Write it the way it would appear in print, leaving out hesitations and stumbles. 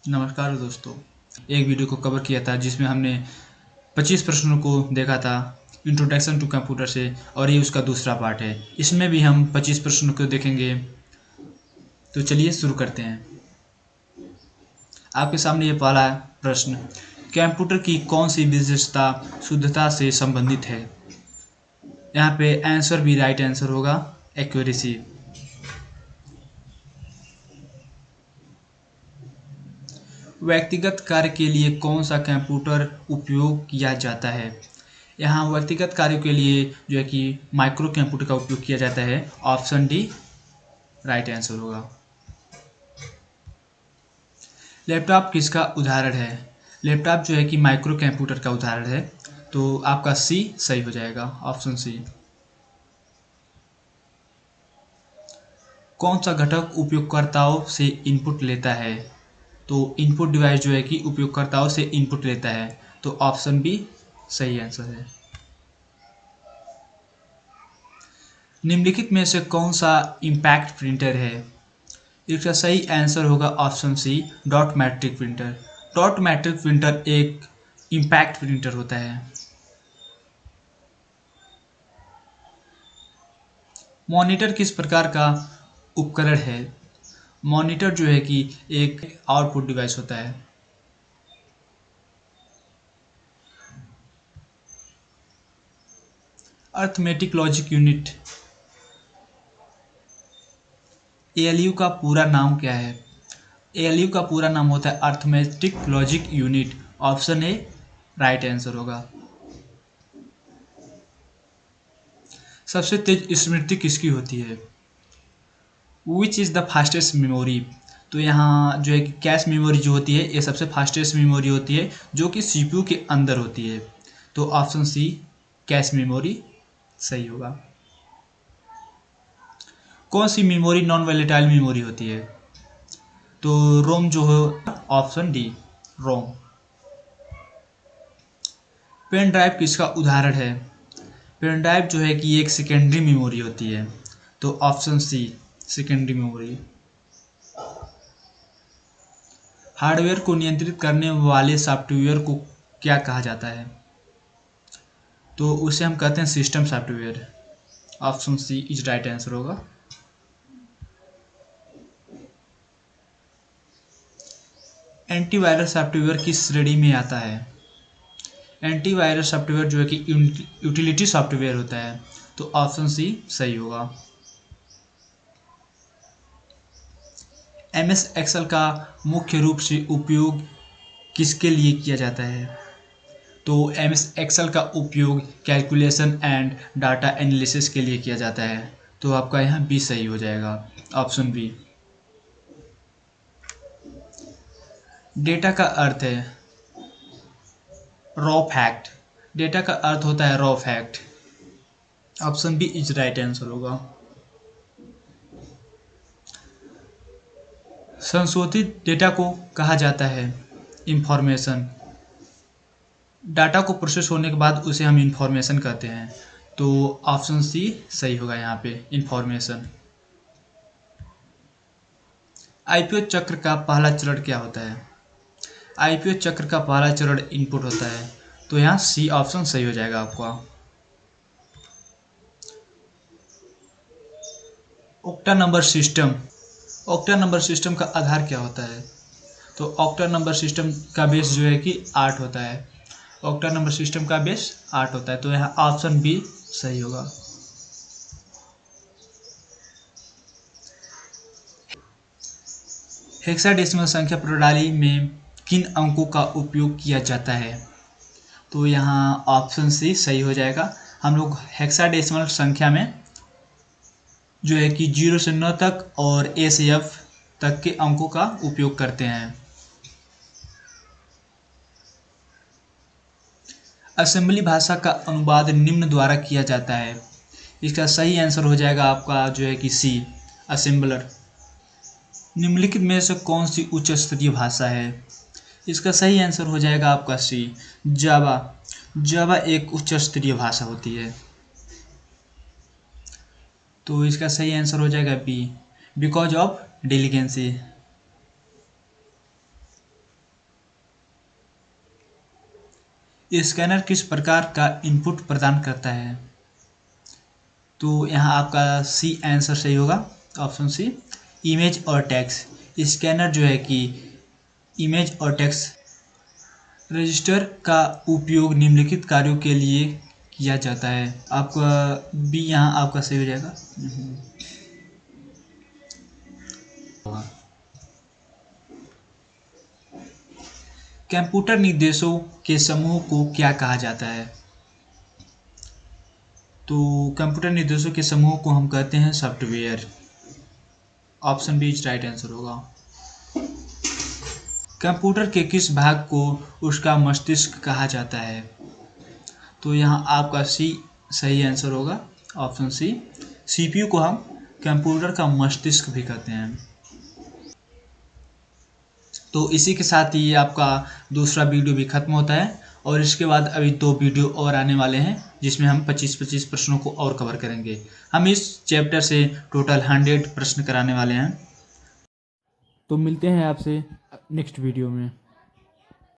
नमस्कार दोस्तों। एक वीडियो को कवर किया था जिसमें हमने 25 प्रश्नों को देखा था इंट्रोडक्शन टू कंप्यूटर से, और ये उसका दूसरा पार्ट है। इसमें भी हम 25 प्रश्नों को देखेंगे। तो चलिए शुरू करते हैं। आपके सामने ये पहला प्रश्न, कंप्यूटर की कौन सी विशेषता शुद्धता से संबंधित है। यहाँ पे आंसर भी राइट आंसर होगा, एक्यूरेसी। व्यक्तिगत कार्य के लिए कौन सा कंप्यूटर उपयोग किया जाता है। यहाँ व्यक्तिगत कार्यों के लिए जो है कि माइक्रो कंप्यूटर का उपयोग किया जाता है। ऑप्शन डी राइट आंसर होगा। लैपटॉप किसका उदाहरण है। लैपटॉप जो है कि माइक्रो कंप्यूटर का उदाहरण है, तो आपका सी सही हो जाएगा, ऑप्शन सी। कौन सा घटक उपयोगकर्ताओं से इनपुट लेता है। तो इनपुट डिवाइस जो है कि उपयोगकर्ताओं से इनपुट लेता है, तो ऑप्शन बी सही आंसर है। निम्नलिखित में से कौन सा इम्पैक्ट प्रिंटर है। इसका सही आंसर होगा option C, dot matrix printer. Dot matrix printer एक इम्पैक्ट प्रिंटर होता है। मॉनिटर किस प्रकार का उपकरण है। मॉनिटर जो है कि एक आउटपुट डिवाइस होता है। अर्थमेटिक लॉजिक यूनिट, एएलयू का पूरा नाम क्या है। एएलयू का पूरा नाम होता है arithmetic logic unit. Option A right answer होगा। सबसे तेज स्मृति किसकी होती है। Which is the fastest memory. तो यहाँ जो है कि कैश मेमोरी जो होती है, ये सबसे फास्टेस्ट मेमोरी होती है जो कि सीपीयू के अंदर होती है। तो ऑप्शन सी कैश मेमोरी सही होगा। कौन सी मेमोरी नॉन वोलेटाइल मेमोरी होती है। तो रोम जो हो, option D ROM. Pen drive किसका उदाहरण है। पेन ड्राइव जो है कि एक सेकेंडरी मेमोरी होती है, तो option C secondary memory. Hardware को नियंत्रित करने वाले सॉफ्टवेयर को क्या कहा जाता है। तो उसे हम कहते हैं system software. Option C is right answer होगा। एंटीवायरस सॉफ्टवेयर किस श्रेणी में आता है। एंटीवायरस सॉफ्टवेयर जो है कि यूटिलिटी सॉफ्टवेयर होता है, तो ऑप्शन सी सही होगा। एमएस एक्सेल का मुख्य रूप से उपयोग किसके लिए किया जाता है। तो एमएस एक्सेल का उपयोग कैलकुलेशन एंड डाटा एनालिसिस के लिए किया जाता है, तो आपका यहाँ बी सही हो जाएगा, ऑप्शन बी। डेटा का अर्थ है रॉ फैक्ट। डेटा का अर्थ होता है raw fact. Option B is right answer होगा। संशोधित डेटा को कहा जाता है इंफॉर्मेशन। डाटा को प्रोसेस होने के बाद उसे हम इंफॉर्मेशन कहते हैं, तो ऑप्शन सी सही होगा यहाँ पे, इंफॉर्मेशन। आईपीओ चक्र का पहला चरण क्या होता है। आईपीओ चक्र का पहला चरण इनपुट होता है, तो यहाँ सी ऑप्शन सही हो जाएगा आपका। Octa number system, octa number system का आधार क्या होता है। तो ऑक्टा नंबर सिस्टम का बेस जो है कि 8 होता है। ऑक्टा नंबर सिस्टम का बेस 8 होता है, तो यहाँ ऑप्शन बी सही होगा। हेक्साडेसिमल संख्या प्रणाली में किन अंकों का उपयोग किया जाता है। तो यहाँ ऑप्शन सी सही हो जाएगा। हम लोग हेक्साडेसिमल संख्या में जो है कि 0 से 9 तक और ए से एफ तक के अंकों का उपयोग करते हैं। असेंबली भाषा का अनुवाद निम्न द्वारा किया जाता है। इसका सही आंसर हो जाएगा आपका जो है कि सी, असेंबलर। निम्नलिखित में से कौन सी उच्च स्तरीय भाषा है। इसका सही आंसर हो जाएगा आपका सी, जावा। जावा एक उच्च स्तरीय भाषा होती है, तो इसका सही आंसर हो जाएगा बी, बिकॉज ऑफ डिलीगेंसी। स्कैनर किस प्रकार का इनपुट प्रदान करता है? तो यहाँ आपका सी आंसर सही होगा, ऑप्शन सी, इमेज और टेक्स्ट। स्कैनर जो है कि इमेज और टेक्स्ट रजिस्टर का उपयोग निम्नलिखित कार्यों के लिए किया जाता है। आपका बी यहाँ आपका सही हो जाएगा। कंप्यूटर निर्देशों के समूह को क्या कहा जाता है? तो कंप्यूटर निर्देशों के समूह को हम कहते हैं software. Option B is right answer होगा। कंप्यूटर के किस भाग को उसका मस्तिष्क कहा जाता है? तो यहाँ आपका सी सही आंसर होगा, ऑप्शन सी, सीपीयू को हम कंप्यूटर का मस्तिष्क भी कहते हैं। तो इसी के साथ ही आपका दूसरा वीडियो भी खत्म होता है और इसके बाद अभी 2 वीडियो और आने वाले हैं जिसमें हम 25-25 प्रश्नों को और कवर करेंगे। हम इस चैप्टर से टोटल 100 प्रश्न कराने वाले हैं। तो मिलते हैं आपसे नेक्स्ट वीडियो में।